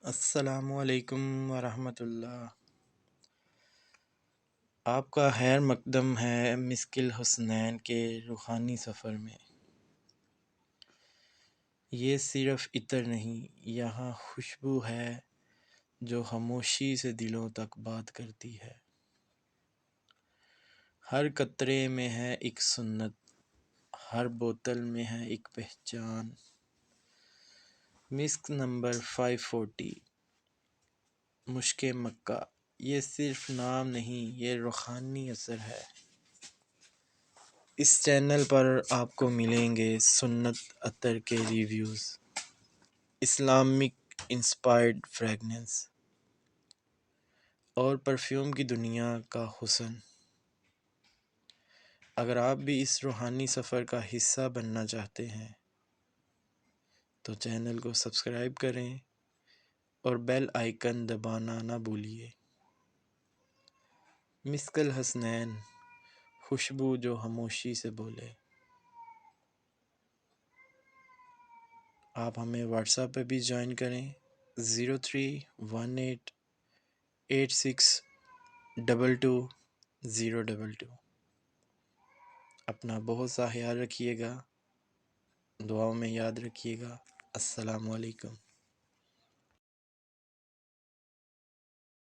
السلام علیکم ورحمۃ اللہ۔ آپ کا خیر مقدم ہے مسک الحسنین کے روحانی سفر میں۔ یہ صرف عطر نہیں، یہاں خوشبو ہے جو خاموشی سے دلوں تک بات کرتی ہے۔ ہر قطرے میں ہے ایک سنت، ہر بوتل میں ہے ایک پہچان۔ مسک نمبر 540 مشک مکہ، یہ صرف نام نہیں، یہ روحانی اثر ہے۔ اس چینل پر آپ کو ملیں گے سنت عطر کے ریویوز، اسلامک انسپائرڈ فریگننس اور پرفیوم کی دنیا کا حسن۔ اگر آپ بھی اس روحانی سفر کا حصہ بننا چاہتے ہیں تو چینل کو سبسکرائب کریں اور بیل آئیکن دبانا نہ بھولیے۔ مسک الحسنین، خوشبو جو خاموشی سے بولے۔ آپ ہمیں واٹس ایپ پہ بھی جوائن کریں 031886222022۔ اپنا بہت سا خیال رکھیے گا، دعاؤں میں یاد رکھیے گا۔ السلام علیکم۔